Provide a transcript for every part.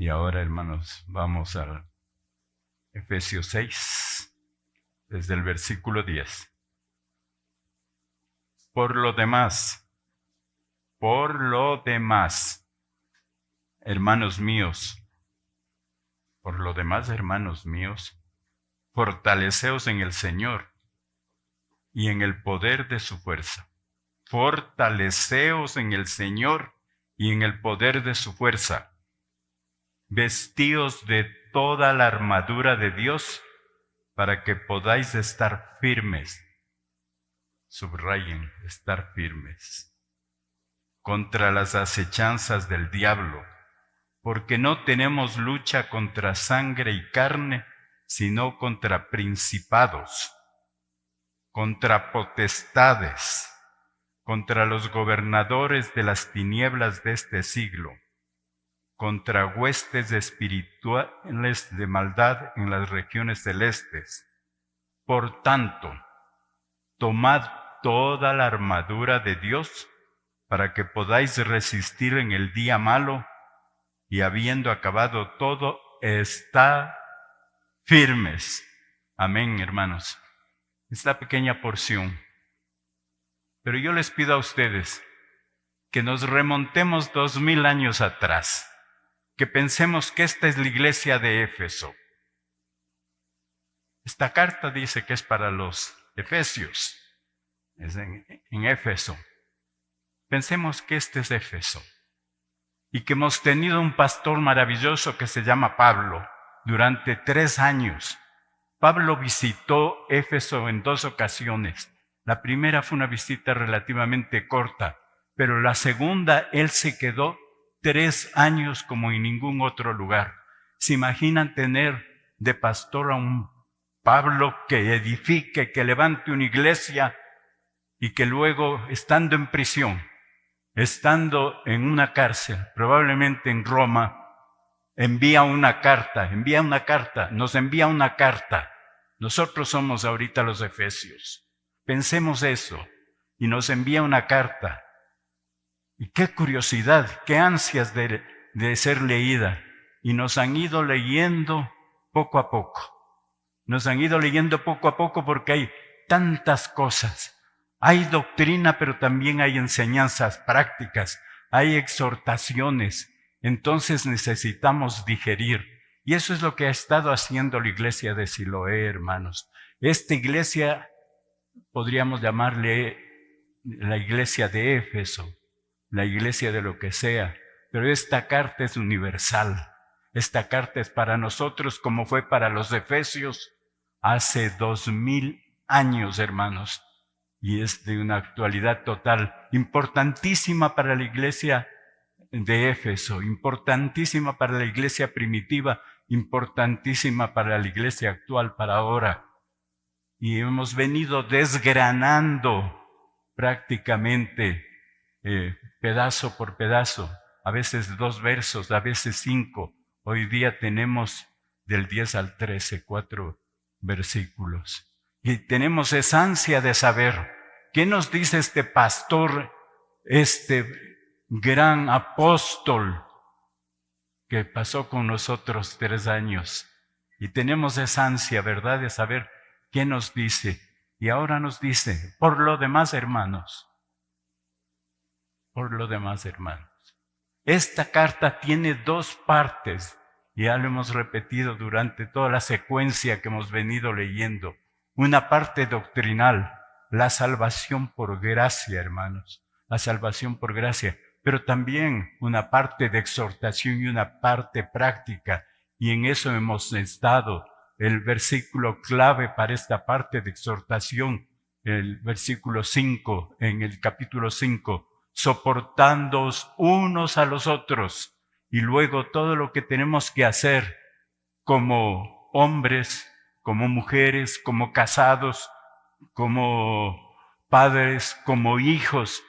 ahora, hermanos, vamos a Efesios 6, desde el versículo 10. Por lo demás, hermanos míos, fortaleceos en el Señor y en el poder de su fuerza. Fortaleceos en el Señor y en el poder de su fuerza. Vestíos de toda la armadura de Dios para que podáis estar firmes. Subrayen, estar firmes contra las acechanzas del diablo, porque no tenemos lucha contra sangre y carne, sino contra principados, contra potestades, contra los gobernadores de las tinieblas de este siglo, contra huestes espirituales de maldad en las regiones celestes. Por tanto, tomad toda la armadura de Dios para que podáis resistir en el día malo y habiendo acabado todo, estad firmes. Amén, hermanos. Esta pequeña porción. Pero yo les pido a ustedes que nos remontemos 2000 años atrás, que pensemos que esta es la iglesia de Éfeso. Esta carta dice que es para los efesios, es en Éfeso. Pensemos que este es Éfeso y que hemos tenido un pastor maravilloso que se llama Pablo durante 3 años. Pablo visitó Éfeso en 2 ocasiones. La primera fue una visita relativamente corta, pero la segunda él se quedó 3 años como en ningún otro lugar. ¿Se imaginan tener de pastor a un Pablo que edifique, que levante una iglesia y que luego, estando en prisión, estando en una cárcel, probablemente en Roma, nos envía una carta. Nosotros somos ahorita los efesios. Pensemos eso. Y nos envía una carta. Y qué curiosidad, qué ansias de ser leída. Y nos han ido leyendo poco a poco. Porque hay tantas cosas. Hay doctrina, pero también hay enseñanzas prácticas. Hay exhortaciones. Entonces necesitamos digerir. Y eso es lo que ha estado haciendo la iglesia de Siloé, hermanos. Esta iglesia, podríamos llamarle la iglesia de Éfeso, la iglesia de lo que sea, pero esta carta es universal. Esta carta es para nosotros como fue para los efesios hace 2000 años, hermanos. Y es de una actualidad total, importantísima para la iglesia de Éfeso, importantísima para la iglesia primitiva, importantísima para la iglesia actual, para ahora. Y hemos venido desgranando prácticamente pedazo por pedazo, a veces 2 versos, a veces 5. Hoy día tenemos del 10 al 13, 4 versículos. Y tenemos esa ansia de saber qué nos dice este pastor, este gran apóstol que pasó con nosotros 3 años. Y tenemos esa ansia, ¿verdad?, de saber qué nos dice. Y ahora nos dice, por lo demás, hermanos, esta carta tiene 2 partes. Ya lo hemos repetido durante toda la secuencia que hemos venido leyendo. Una parte doctrinal, la salvación por gracia, hermanos, la salvación por gracia, pero también una parte de exhortación y una parte práctica, y en eso hemos estado. El versículo clave para esta parte de exhortación, el versículo 5, en el capítulo 5, soportándoos unos a los otros, y luego todo lo que tenemos que hacer como hombres, como mujeres, como casados, como padres, como hijos,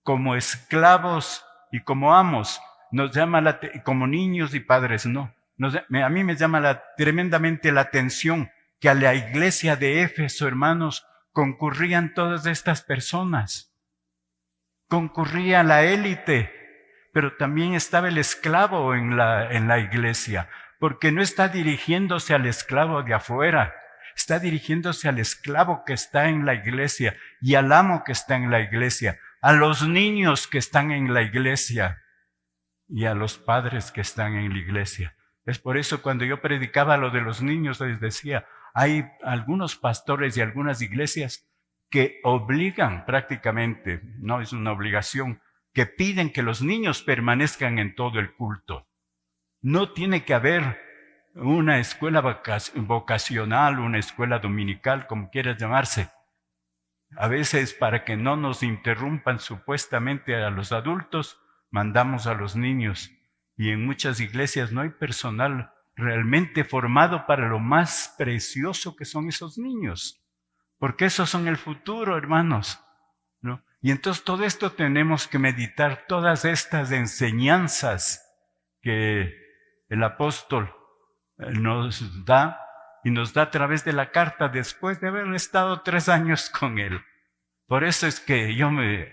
como esclavos y como amos. Nos llama como niños y padres, no. A mí me llama tremendamente la atención que a la iglesia de Éfeso, hermanos, concurrían todas estas personas. Concurría la élite, pero también estaba el esclavo en la iglesia, porque no está dirigiéndose al esclavo de afuera, está dirigiéndose al esclavo que está en la iglesia y al amo que está en la iglesia, a los niños que están en la iglesia y a los padres que están en la iglesia. Es por eso cuando yo predicaba lo de los niños les decía, hay algunos pastores y algunas iglesias que obligan prácticamente, no es una obligación, que piden que los niños permanezcan en todo el culto. No tiene que haber una escuela vocacional, una escuela dominical, como quieras llamarse. A veces, para que no nos interrumpan supuestamente a los adultos, mandamos a los niños. Y en muchas iglesias no hay personal realmente formado para lo más precioso que son esos niños. Porque esos son el futuro, hermanos, ¿no? Y entonces todo esto tenemos que meditar, todas estas enseñanzas que el apóstol nos da, y nos da a través de la carta después de haber estado 3 años con él. Por eso es que yo me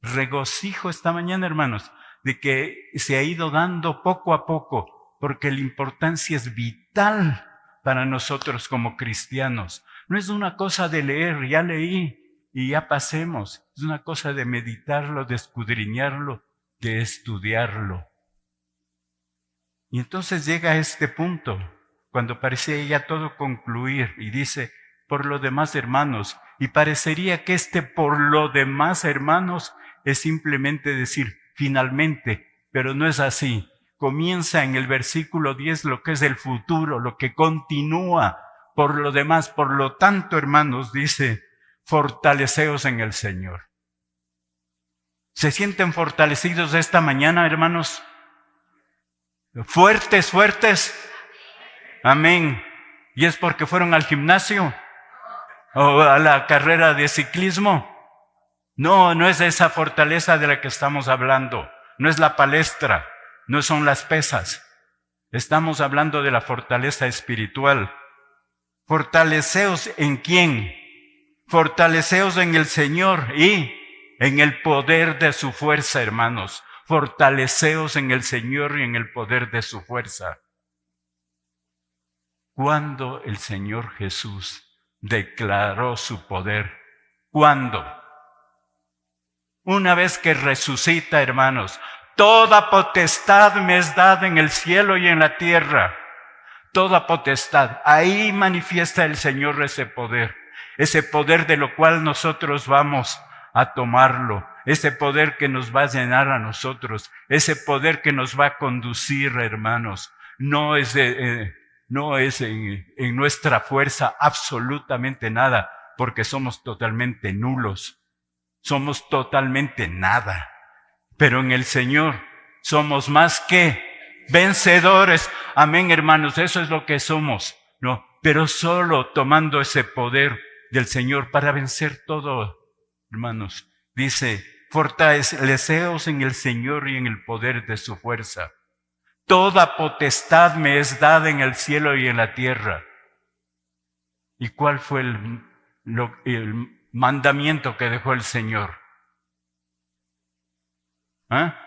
regocijo esta mañana, hermanos, de que se ha ido dando poco a poco, porque la importancia es vital para nosotros como cristianos. No es una cosa de leer, ya leí y ya pasemos. Es una cosa de meditarlo, de escudriñarlo, de estudiarlo. Y entonces llega a este punto, cuando parecía ya todo concluir, y dice, por lo demás, hermanos, y parecería que por lo demás, hermanos, es simplemente decir, finalmente, pero no es así. Comienza en el versículo 10 lo que es el futuro, lo que continúa. Por lo demás, por lo tanto, hermanos, dice, fortaleceos en el Señor. ¿Se sienten fortalecidos esta mañana, hermanos? ¿Fuertes, fuertes? Amén. ¿Y es porque fueron al gimnasio? ¿O a la carrera de ciclismo? No, no es esa fortaleza de la que estamos hablando. No es la palestra, no son las pesas. Estamos hablando de la fortaleza espiritual. Fortaleceos en quién? Fortaleceos en el Señor y en el poder de su fuerza, hermanos. Fortaleceos en el Señor y en el poder de su fuerza. ¿Cuándo el Señor Jesús declaró su poder? ¿Cuándo? Una vez que resucita, hermanos. Toda potestad me es dada en el cielo y en la tierra. Toda potestad. Ahí manifiesta el Señor ese poder de lo cual nosotros vamos a tomarlo, ese poder que nos va a llenar a nosotros, ese poder que nos va a conducir, hermanos. No es en nuestra fuerza absolutamente nada, porque somos totalmente nulos, somos totalmente nada, pero en el Señor somos más que vencedores. Amén, hermanos, eso es lo que somos, ¿no? Pero solo tomando ese poder del Señor para vencer todo, hermanos. Dice, fortaleceos en el Señor y en el poder de su fuerza. Toda potestad me es dada en el cielo y en la tierra. ¿Y cuál fue el mandamiento que dejó el Señor? ¿Ah?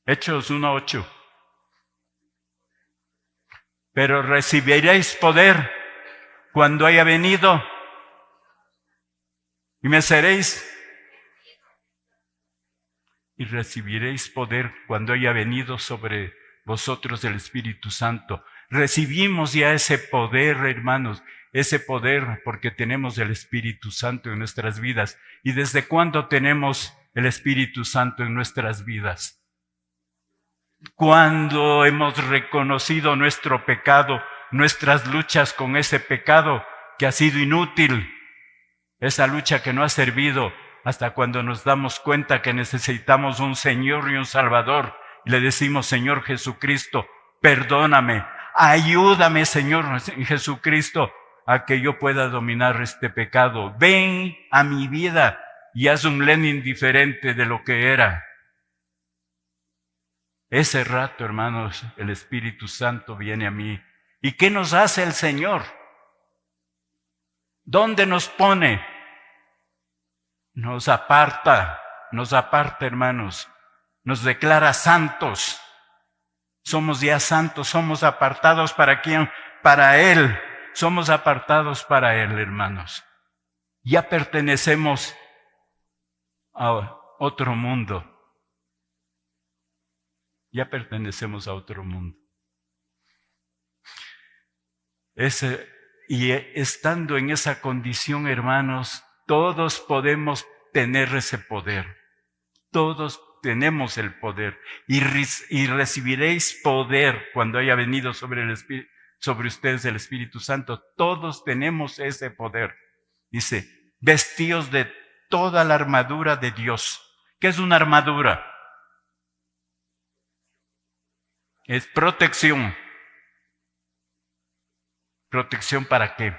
Hechos 1:8. Pero recibiréis poder cuando haya venido y me seréis. Y recibiréis poder cuando haya venido sobre vosotros el Espíritu Santo. Recibimos ya ese poder, hermanos, ese poder porque tenemos el Espíritu Santo en nuestras vidas. ¿Y desde cuándo tenemos el Espíritu Santo en nuestras vidas? Cuando hemos reconocido nuestro pecado, nuestras luchas con ese pecado que ha sido inútil, esa lucha que no ha servido, hasta cuando nos damos cuenta que necesitamos un Señor y un Salvador, y le decimos, Señor Jesucristo, perdóname, ayúdame, Señor Jesucristo, a que yo pueda dominar este pecado. Ven a mi vida y haz un Lenin diferente de lo que era. Ese rato, hermanos, el Espíritu Santo viene a mí. ¿Y qué nos hace el Señor? ¿Dónde nos pone? Nos aparta, hermanos. Nos declara santos. Somos ya santos, somos apartados ¿para quién? Para Él. Somos apartados para Él, hermanos. Ya pertenecemos a otro mundo. Ya pertenecemos a otro mundo. Y estando en esa condición, hermanos, todos podemos tener ese poder. Todos tenemos el poder. Y recibiréis poder cuando haya venido sobre ustedes el Espíritu Santo. Todos tenemos ese poder. Dice, vestíos de toda la armadura de Dios. ¿Qué es una armadura? Es protección. ¿Protección para qué?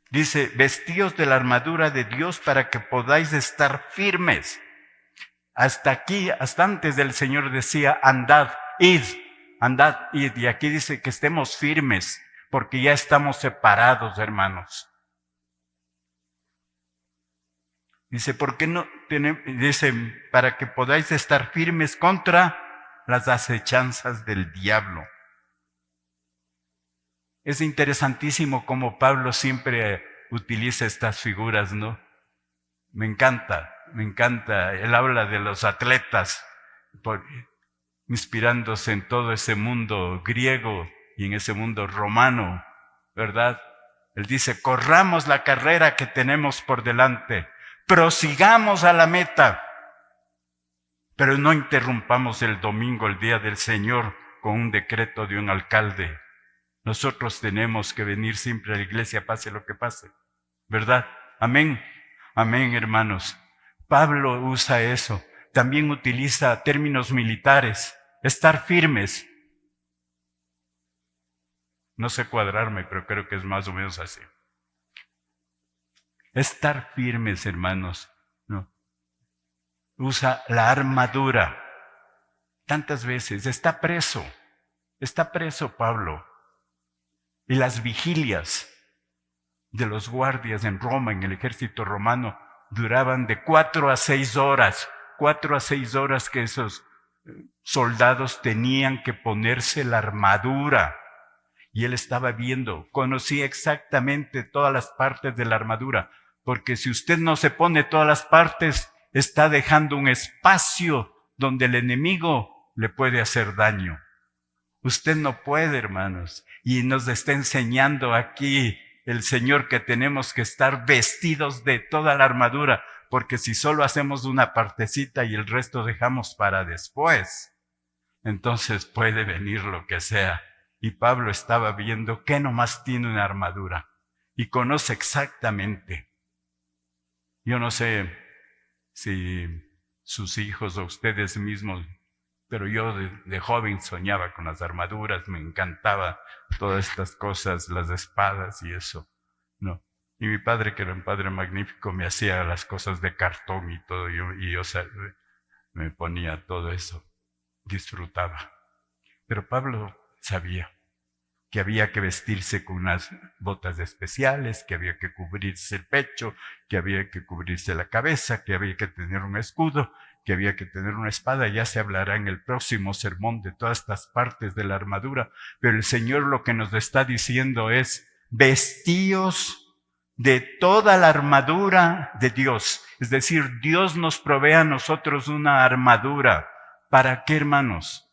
Dice, vestíos de la armadura de Dios para que podáis estar firmes. Hasta aquí, hasta antes del Señor decía, andad, id. Y aquí dice que estemos firmes, porque ya estamos separados, hermanos. Dice, ¿por qué no? Dice, para que podáis estar firmes contra las acechanzas del diablo. Es interesantísimo cómo Pablo siempre utiliza estas figuras, ¿no? Me encanta. Él habla de los atletas, inspirándose en todo ese mundo griego y en ese mundo romano, ¿verdad? Él dice, corramos la carrera que tenemos por delante, prosigamos a la meta, pero no interrumpamos el domingo, el día del Señor, con un decreto de un alcalde. Nosotros tenemos que venir siempre a la iglesia, pase lo que pase, ¿verdad? Amén, amén, hermanos. Pablo usa eso. También utiliza términos militares. Estar firmes. No sé cuadrarme, pero creo que es más o menos así. Estar firmes, hermanos. No. Usa la armadura. Tantas veces. Está preso Pablo. Y las vigilias de los guardias en Roma, en el ejército romano, duraban de 4 a 6 horas. 4 a 6 horas que esos soldados tenían que ponerse la armadura. Y él estaba viendo, conocía exactamente todas las partes de la armadura, porque si usted no se pone todas las partes, está dejando un espacio donde el enemigo le puede hacer daño. Usted no puede, hermanos, y nos está enseñando aquí el Señor que tenemos que estar vestidos de toda la armadura, porque si solo hacemos una partecita y el resto dejamos para después, entonces puede venir lo que sea. Y Pablo estaba viendo que nomás tiene una armadura y conoce exactamente. Yo no sé si sus hijos o ustedes mismos, pero yo de joven soñaba con las armaduras, me encantaba todas estas cosas, las espadas y eso, ¿no? Y mi padre, que era un padre magnífico, me hacía las cosas de cartón y todo, y yo me ponía todo eso, disfrutaba. Pero Pablo sabía que había que vestirse con unas botas especiales, que había que cubrirse el pecho, que había que cubrirse la cabeza, que había que tener un escudo, que había que tener una espada. Ya se hablará en el próximo sermón de todas estas partes de la armadura, pero el Señor lo que nos está diciendo es, vestíos de toda la armadura de Dios. Es decir, Dios nos provee a nosotros una armadura. ¿Para qué, hermanos?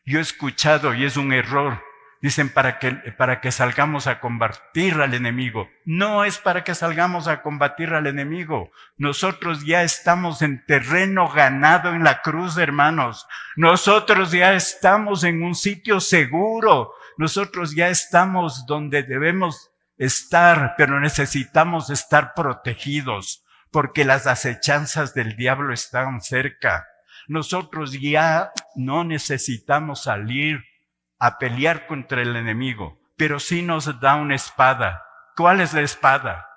Yo he escuchado, y es un error, dicen para que salgamos a combatir al enemigo. No es para que salgamos a combatir al enemigo. Nosotros ya estamos en terreno ganado en la cruz, hermanos. Nosotros ya estamos en un sitio seguro. Nosotros ya estamos donde debemos estar, pero necesitamos estar protegidos, porque las acechanzas del diablo están cerca. Nosotros ya no necesitamos salir a pelear contra el enemigo, pero sí nos da una espada. ¿Cuál es la espada?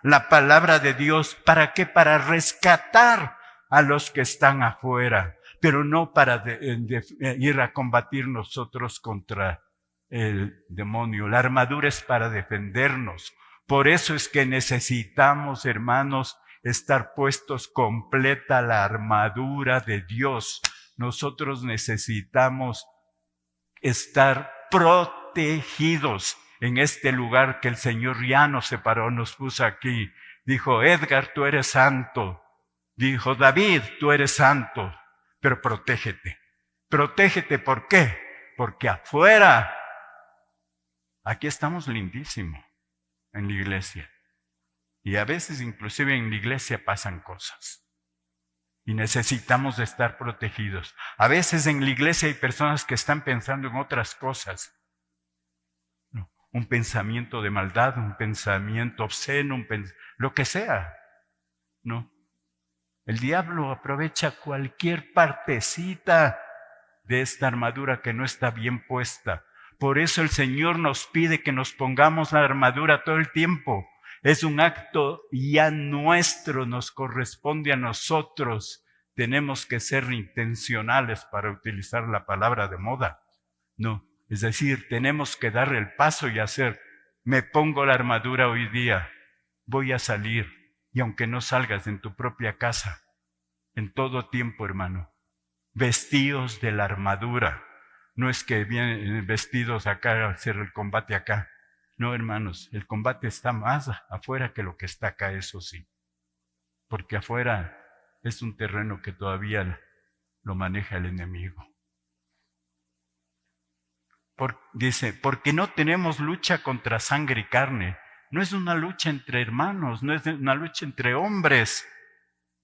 La palabra de Dios. ¿Para qué? Para rescatar a los que están afuera, pero no para ir a combatir nosotros contra el demonio. La armadura es para defendernos. Por eso es que necesitamos, hermanos, estar puestos completa la armadura de Dios. Nosotros necesitamos estar protegidos en este lugar que el Señor ya nos separó, nos puso aquí. Dijo, Edgar, tú eres santo. Dijo, David, tú eres santo, pero protégete. Protégete, ¿por qué? Porque afuera, aquí estamos lindísimos en la iglesia. Y a veces inclusive en la iglesia pasan cosas. Y necesitamos de estar protegidos. A veces en la iglesia hay personas que están pensando en otras cosas. ¿No? Un pensamiento de maldad, un pensamiento obsceno, lo que sea. ¿No? El diablo aprovecha cualquier partecita de esta armadura que no está bien puesta. Por eso el Señor nos pide que nos pongamos la armadura todo el tiempo. Es un acto ya nuestro, nos corresponde a nosotros. Tenemos que ser intencionales para utilizar la palabra de moda. No, es decir, tenemos que dar el paso y hacer, me pongo la armadura hoy día, voy a salir. Y aunque no salgas en tu propia casa, en todo tiempo, hermano, vestidos de la armadura. No es que vienen vestidos acá a hacer el combate acá. No, hermanos, el combate está más afuera que lo que está acá, eso sí. Porque afuera es un terreno que todavía lo maneja el enemigo. Dice, porque no tenemos lucha contra sangre y carne. No es una lucha entre hermanos, no es una lucha entre hombres,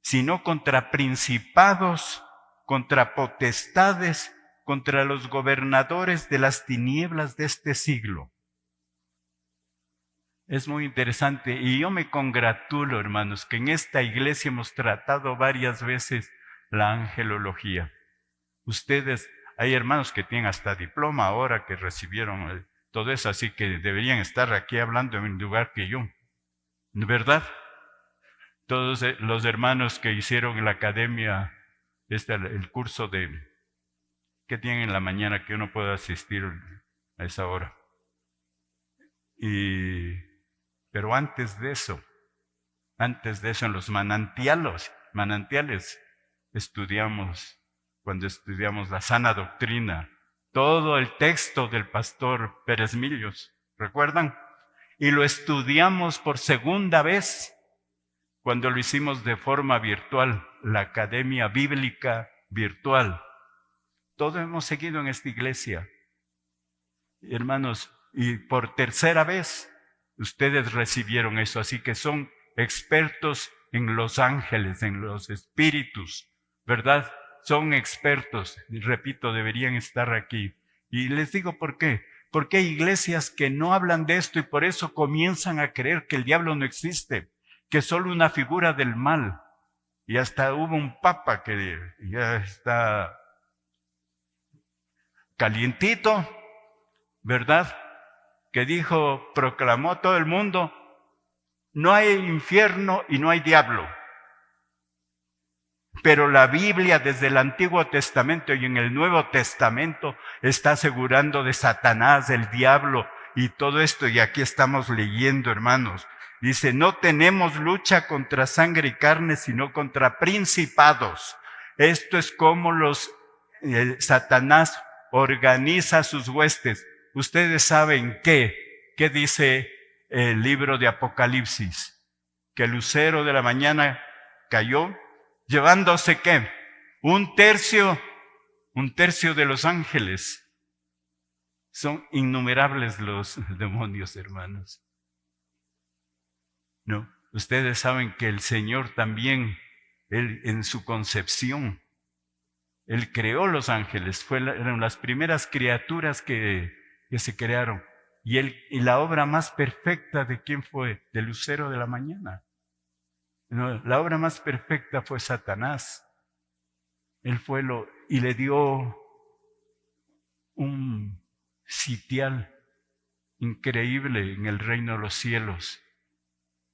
sino contra principados, contra potestades, contra los gobernadores de las tinieblas de este siglo. Es muy interesante y yo me congratulo, hermanos, que en esta iglesia hemos tratado varias veces la angelología. Ustedes, hay hermanos que tienen hasta diploma ahora que recibieron todo eso, así que deberían estar aquí hablando en lugar que yo, ¿verdad? Todos los hermanos que hicieron en la academia el curso que tienen en la mañana que uno pueda asistir a esa hora. Pero antes de eso en los manantiales estudiamos, cuando estudiamos la sana doctrina, todo el texto del pastor Pérez Millos, ¿recuerdan? Y lo estudiamos por segunda vez cuando lo hicimos de forma virtual, la Academia Bíblica Virtual. Todo hemos seguido en esta iglesia. Hermanos, y por tercera vez ustedes recibieron eso, así que son expertos en los ángeles, en los espíritus, ¿verdad? Son expertos, y repito, deberían estar aquí. Y les digo por qué. Porque hay iglesias que no hablan de esto y por eso comienzan a creer que el diablo no existe, que es solo una figura del mal. Y hasta hubo un papa que ya está calientito, ¿verdad? Que dijo, proclamó a todo el mundo, no hay infierno y no hay diablo. Pero la Biblia desde el Antiguo Testamento y en el Nuevo Testamento está asegurando de Satanás, del diablo y todo esto. Y aquí estamos leyendo, hermanos. Dice, no tenemos lucha contra sangre y carne, sino contra principados. Esto es como Satanás organiza sus huestes. Ustedes saben qué dice el libro de Apocalipsis, que el lucero de la mañana cayó, llevándose ¿qué? Un tercio de los ángeles. Son innumerables los demonios, hermanos. No, ustedes saben que el Señor también, Él en su concepción, Él creó los ángeles, eran las primeras criaturas que se crearon. Y la obra más perfecta de quién fue? Del lucero de la mañana. No, la obra más perfecta fue Satanás. Él fue y le dio un sitial increíble en el reino de los cielos.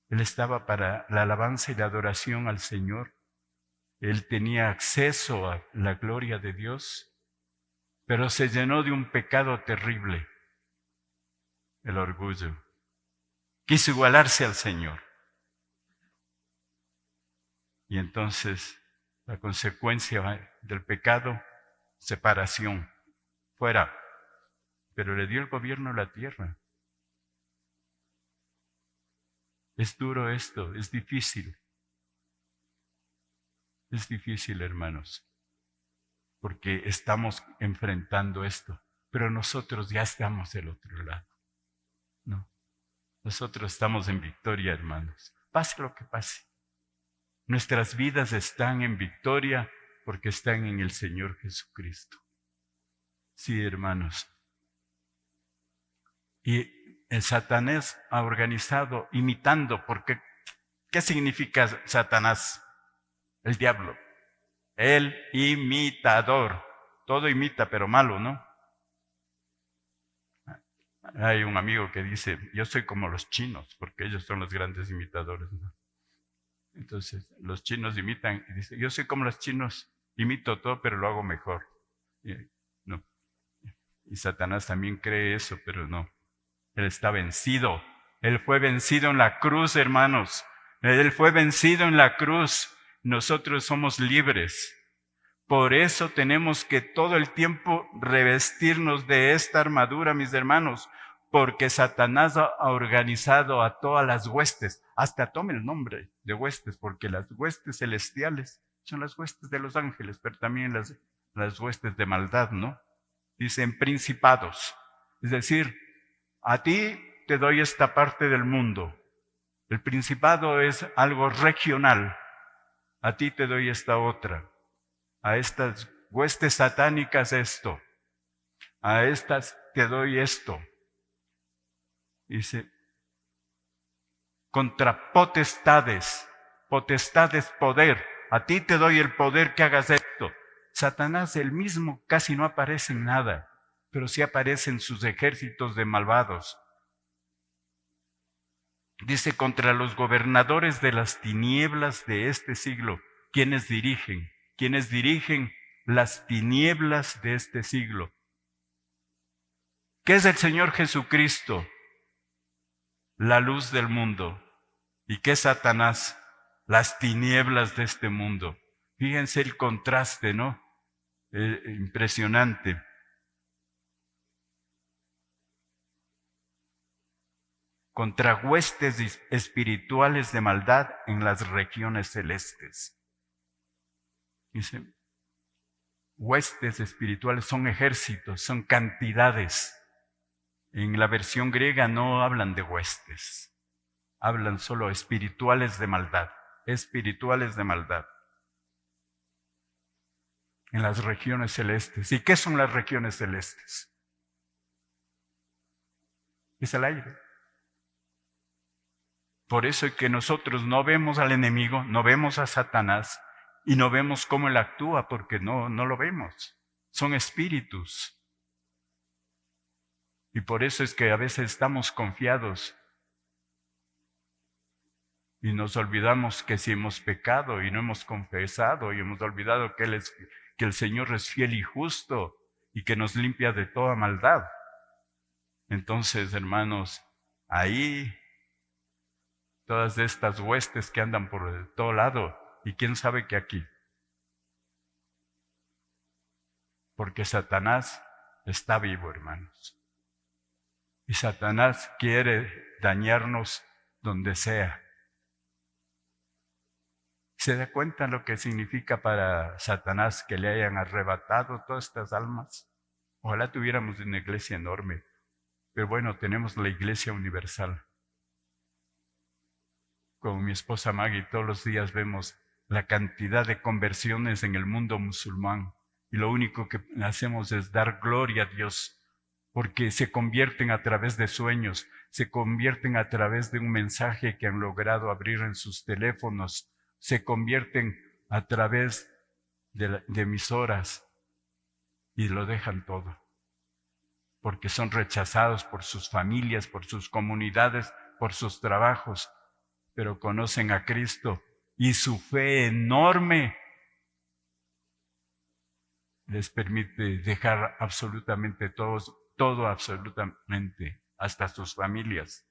Él estaba para la alabanza y la adoración al Señor. Él tenía acceso a la gloria de Dios, pero se llenó de un pecado terrible, el orgullo. Quiso igualarse al Señor. Y entonces la consecuencia del pecado, separación, fuera. Pero le dio el gobierno a la tierra. Es duro esto, es difícil. Es difícil, hermanos, porque estamos enfrentando esto, pero nosotros ya estamos del otro lado. No, nosotros estamos en victoria, hermanos. Pase lo que pase. Nuestras vidas están en victoria porque están en el Señor Jesucristo. Sí, hermanos. Y el Satanás ha organizado, imitando, porque ¿qué significa Satanás? El diablo. El imitador. Todo imita, pero malo, ¿no? Hay un amigo que dice, yo soy como los chinos, porque ellos son los grandes imitadores, ¿no? Entonces, los chinos imitan y dice, yo soy como los chinos, imito todo, pero lo hago mejor. No. Y Satanás también cree eso, pero no. Él está vencido. Él fue vencido en la cruz, hermanos. Él fue vencido en la cruz. Nosotros somos libres. Por eso tenemos que todo el tiempo revestirnos de esta armadura, mis hermanos, porque Satanás ha organizado a todas las huestes. Hasta tome el nombre de huestes, porque las huestes celestiales son las huestes de los ángeles, pero también las huestes de maldad, ¿no? Dicen principados. Es decir, a ti te doy esta parte del mundo. El principado es algo regional. A ti te doy esta otra. A estas huestes satánicas esto. A estas te doy esto. Dice, contra potestades. Potestades, poder. A ti te doy el poder que hagas esto. Satanás el mismo casi no aparece en nada, pero sí aparecen sus ejércitos de malvados. Dice, contra los gobernadores de las tinieblas de este siglo. ¿Quiénes dirigen? ¿Quiénes dirigen las tinieblas de este siglo? ¿Qué es el Señor Jesucristo? La luz del mundo. ¿Y qué es Satanás? Las tinieblas de este mundo. Fíjense el contraste, ¿no? Impresionante. Contra huestes espirituales de maldad en las regiones celestes. Dice, huestes espirituales son ejércitos, son cantidades. En la versión griega no hablan de huestes, hablan solo espirituales de maldad, espirituales de maldad. En las regiones celestes. ¿Y qué son las regiones celestes? Es el aire. Por eso es que nosotros no vemos al enemigo, no vemos a Satanás y no vemos cómo él actúa porque no lo vemos. Son espíritus. Y por eso es que a veces estamos confiados y nos olvidamos que si hemos pecado y no hemos confesado y hemos olvidado que el Señor es fiel y justo y que nos limpia de toda maldad. Entonces, hermanos, ahí todas estas huestes que andan por todo lado, y quién sabe que aquí. Porque Satanás está vivo, hermanos. Y Satanás quiere dañarnos donde sea. ¿Se da cuenta lo que significa para Satanás que le hayan arrebatado todas estas almas? Ojalá tuviéramos una iglesia enorme, pero bueno, tenemos la iglesia universal. Con mi esposa Maggie todos los días vemos la cantidad de conversiones en el mundo musulmán y lo único que hacemos es dar gloria a Dios porque se convierten a través de sueños, se convierten a través de un mensaje que han logrado abrir en sus teléfonos, se convierten a través de emisoras y lo dejan todo porque son rechazados por sus familias, por sus comunidades, por sus trabajos, pero conocen a Cristo y su fe enorme les permite dejar absolutamente todo absolutamente, hasta sus familias.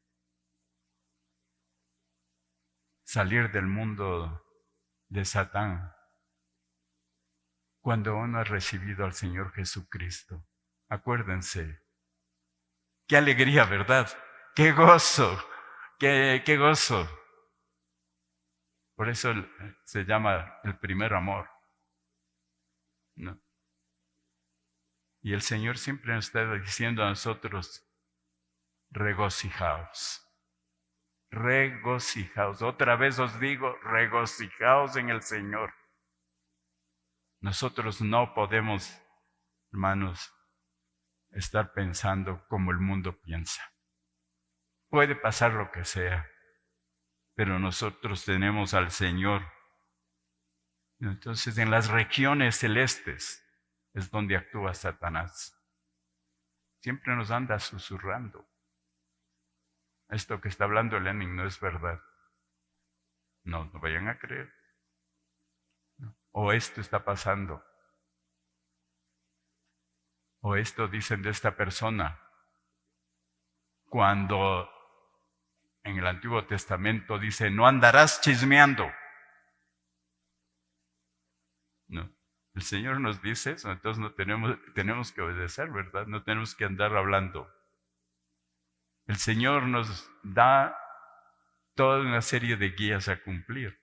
Salir del mundo de Satán cuando uno ha recibido al Señor Jesucristo. Acuérdense. Qué alegría, ¿verdad? Qué gozo, qué gozo. Por eso se llama el primer amor, ¿no? Y el Señor siempre nos está diciendo a nosotros, regocijaos, regocijaos. Otra vez os digo, regocijaos en el Señor. Nosotros no podemos, hermanos, estar pensando como el mundo piensa. Puede pasar lo que sea, pero nosotros tenemos al Señor. Entonces, en las regiones celestes es donde actúa Satanás. Siempre nos anda susurrando. Esto que está hablando Lenin no es verdad. No vayan a creer. O esto está pasando. O esto dicen de esta persona. Cuando en el Antiguo Testamento dice, no andarás chismeando. No. El Señor nos dice eso, entonces no tenemos que obedecer, ¿verdad? No tenemos que andar hablando. El Señor nos da toda una serie de guías a cumplir.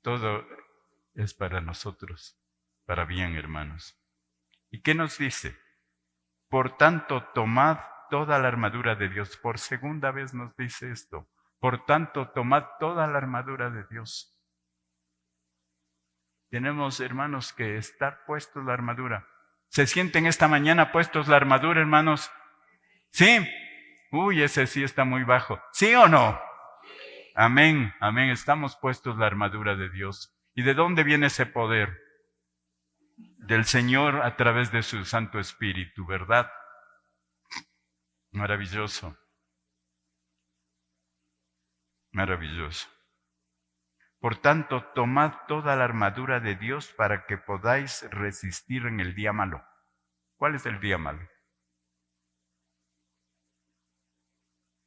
Todo es para nosotros, para bien, hermanos. ¿Y qué nos dice? Por tanto, tomad toda la armadura de Dios. Por segunda vez nos dice esto. Por tanto, tomad toda la armadura de Dios. Tenemos, hermanos, que estar puestos la armadura. ¿Se sienten esta mañana puestos la armadura, hermanos? ¿Sí? Uy, ese sí está muy bajo. ¿Sí o no? Amén, amén. Estamos puestos la armadura de Dios. ¿Y de dónde viene ese poder? Del Señor a través de su Santo Espíritu, ¿verdad? Maravilloso. Maravilloso. Por tanto, tomad toda la armadura de Dios para que podáis resistir en el día malo. ¿Cuál es el día malo?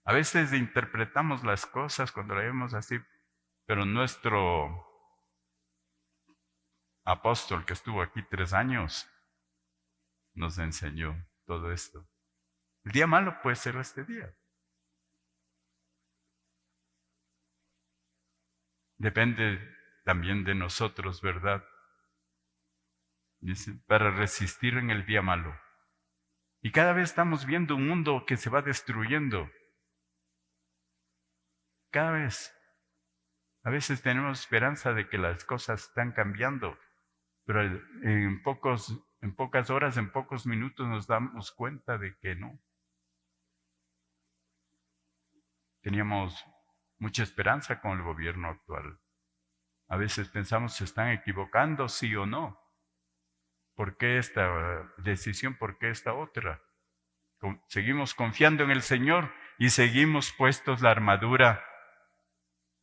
A veces interpretamos las cosas cuando la vemos así, pero nuestro apóstol que estuvo aquí 3 años nos enseñó todo esto. El día malo puede ser este día. Depende también de nosotros, ¿verdad? Dice, para resistir en el día malo. Y cada vez estamos viendo un mundo que se va destruyendo. Cada vez. A veces tenemos esperanza de que las cosas están cambiando, pero en pocas horas, en pocos minutos nos damos cuenta de que no. Teníamos mucha esperanza con el gobierno actual. A veces pensamos se están equivocando, sí o no. ¿Por qué esta decisión? ¿Por qué esta otra? Seguimos confiando en el Señor y seguimos puestos la armadura,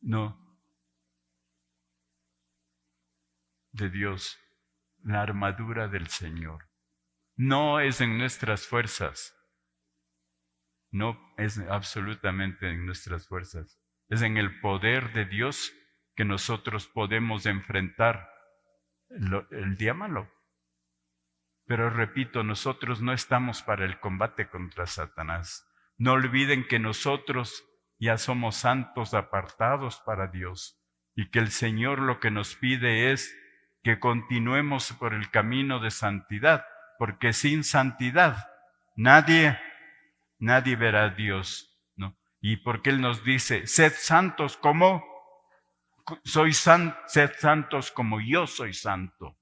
no, de Dios, la armadura del Señor. No es en nuestras fuerzas, no es absolutamente en nuestras fuerzas, es en el poder de Dios que nosotros podemos enfrentar el día malo. Pero repito, nosotros no estamos para el combate contra Satanás. No olviden que nosotros ya somos santos apartados para Dios y que el Señor lo que nos pide es que continuemos por el camino de santidad, porque sin santidad nadie verá a Dios, ¿no? Y porque Él nos dice, sed santos como sed santos como yo soy santo.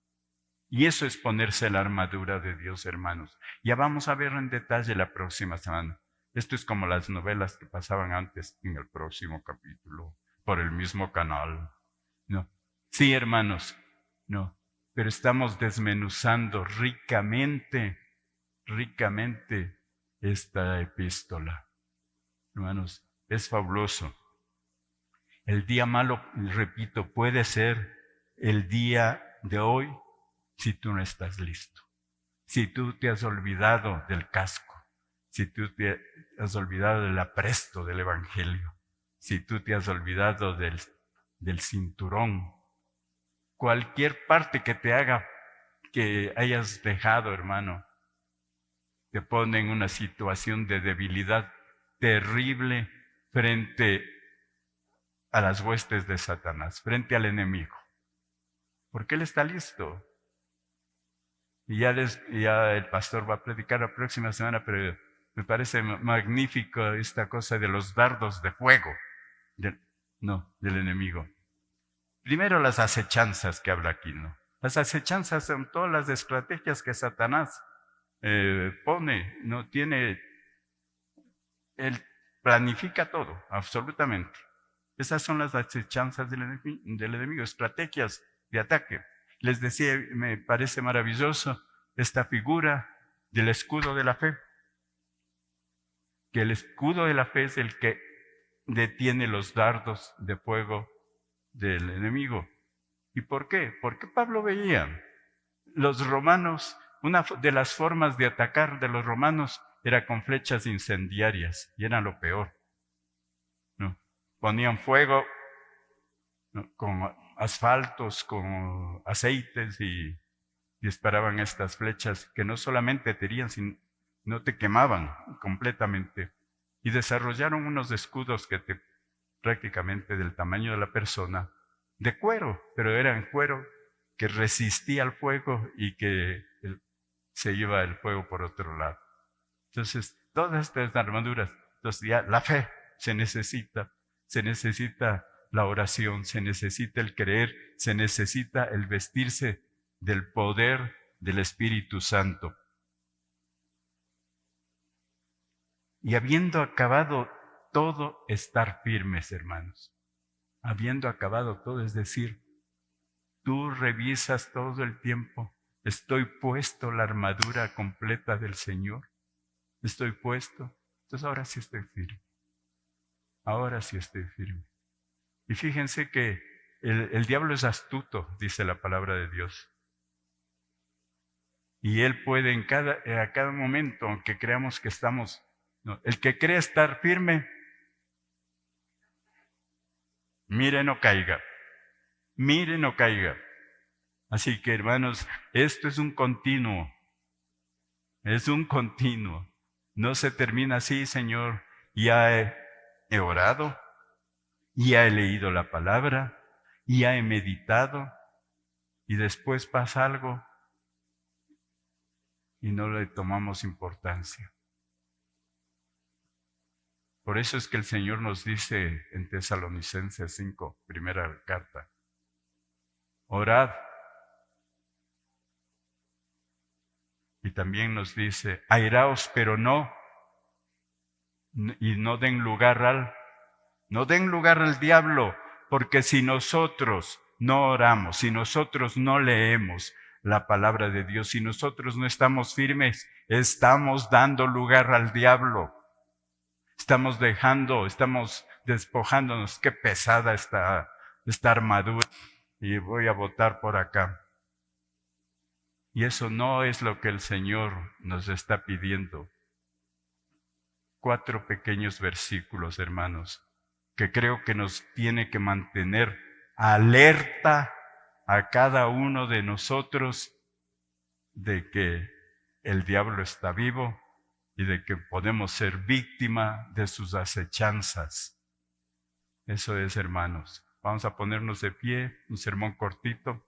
Y eso es ponerse la armadura de Dios, hermanos. Ya vamos a ver en detalle la próxima semana. Esto es como las novelas que pasaban antes en el próximo capítulo, por el mismo canal. No. Sí, hermanos, no. Pero estamos desmenuzando ricamente esta epístola. Hermanos, es fabuloso. El día malo, repito, puede ser el día de hoy, si tú no estás listo, si tú te has olvidado del casco, si tú te has olvidado del apresto del Evangelio, si tú te has olvidado del del cinturón. Cualquier parte que te haga, que hayas dejado, hermano, te pone en una situación de debilidad terrible frente a las huestes de Satanás, frente al enemigo. Porque él está listo. Y ya el pastor va a predicar la próxima semana, pero me parece magnífico esta cosa de los dardos de fuego del enemigo. Primero las acechanzas que habla aquí, ¿no? Las acechanzas son todas las estrategias que Satanás pone, no tiene, él planifica todo, absolutamente. Esas son las acechanzas del enemigo, estrategias de ataque. Les decía, me parece maravilloso esta figura del escudo de la fe, que el escudo de la fe es el que detiene los dardos de fuego del enemigo. ¿Y por qué? Porque Pablo veía los romanos, una de las formas de atacar de los romanos era con flechas incendiarias, y era lo peor, ¿no? Ponían fuego, ¿no?, con asfaltos, con aceites, y disparaban estas flechas que no solamente te herían, sino te quemaban completamente. Y desarrollaron unos escudos que prácticamente del tamaño de la persona, de cuero, pero eran cuero que resistía al fuego y que se iba el fuego por otro lado. Entonces, todas estas armaduras, entonces ya la fe se necesita la oración, se necesita el creer, se necesita el vestirse del poder del Espíritu Santo. Y habiendo acabado todo, estar firmes, hermanos. Habiendo acabado todo, es decir, tú revisas todo el tiempo, estoy puesto la armadura completa del Señor, estoy puesto, entonces ahora sí estoy firme, ahora sí estoy firme. Y fíjense que el diablo es astuto, dice la palabra de Dios. Y él puede a cada momento, aunque creamos que estamos, no, el que cree estar firme, mire no caiga, mire no caiga. Así que, hermanos, esto es un continuo, no se termina así, Señor, ya he orado, ya he leído la palabra, ya he meditado, y después pasa algo y no le tomamos importancia. Por eso es que el Señor nos dice en Tesalonicenses 5, primera carta, orad. Y también nos dice, airaos, pero no den lugar al diablo, porque si nosotros no oramos, si nosotros no leemos la palabra de Dios, si nosotros no estamos firmes, estamos dando lugar al diablo. Estamos despojándonos. Qué pesada esta armadura, y voy a botar por acá. Y eso no es lo que el Señor nos está pidiendo. 4 pequeños versículos, hermanos, que creo que nos tiene que mantener alerta a cada uno de nosotros de que el diablo está vivo y de que podemos ser víctima de sus acechanzas. Eso es, hermanos. Vamos a ponernos de pie, un sermón cortito.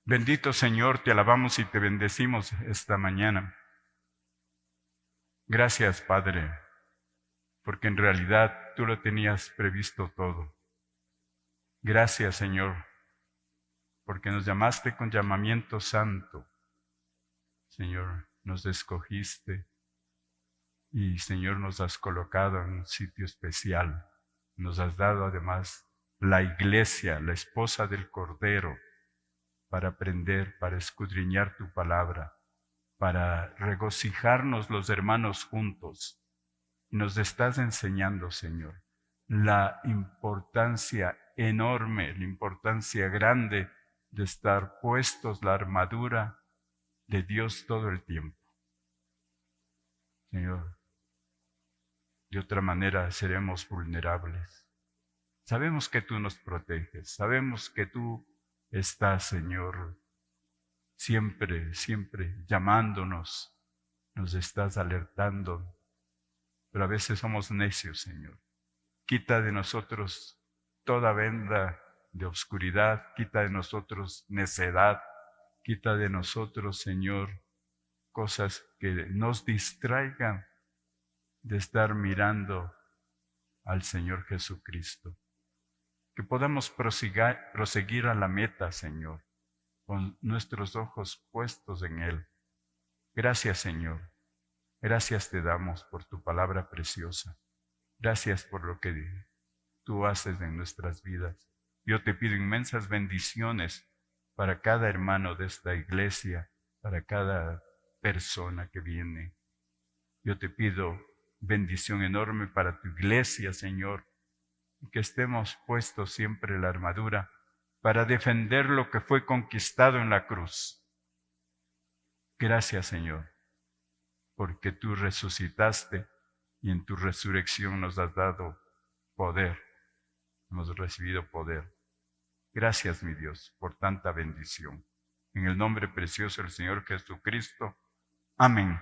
Bendito Señor, te alabamos y te bendecimos esta mañana. Gracias, Padre, porque en realidad tú lo tenías previsto todo. Gracias, Señor, porque nos llamaste con llamamiento santo. Señor, nos escogiste y, Señor, nos has colocado en un sitio especial. Nos has dado además la iglesia, la esposa del Cordero, para aprender, para escudriñar tu palabra, para regocijarnos los hermanos juntos. Nos estás enseñando, Señor. la importancia enorme, la importancia grande de estar puestos la armadura de Dios todo el tiempo. Señor, de otra manera seremos vulnerables. Sabemos que tú nos proteges, sabemos que tú estás, Señor, siempre, siempre llamándonos, nos estás alertando, pero a veces somos necios, Señor. Quita de nosotros toda venda de oscuridad, quita de nosotros necedad, quita de nosotros, Señor, cosas que nos distraigan de estar mirando al Señor Jesucristo. Que podamos proseguir a la meta, Señor, con nuestros ojos puestos en Él. Gracias, Señor. Gracias te damos por tu palabra preciosa. Gracias por lo que tú haces en nuestras vidas. Yo te pido inmensas bendiciones para cada hermano de esta iglesia, para cada persona que viene. Yo te pido bendición enorme para tu iglesia, Señor, y que estemos puestos siempre la armadura para defender lo que fue conquistado en la cruz. Gracias, Señor, porque tú resucitaste y en tu resurrección nos has dado poder. Hemos recibido poder. Gracias, mi Dios, por tanta bendición. En el nombre precioso del Señor Jesucristo. Amén.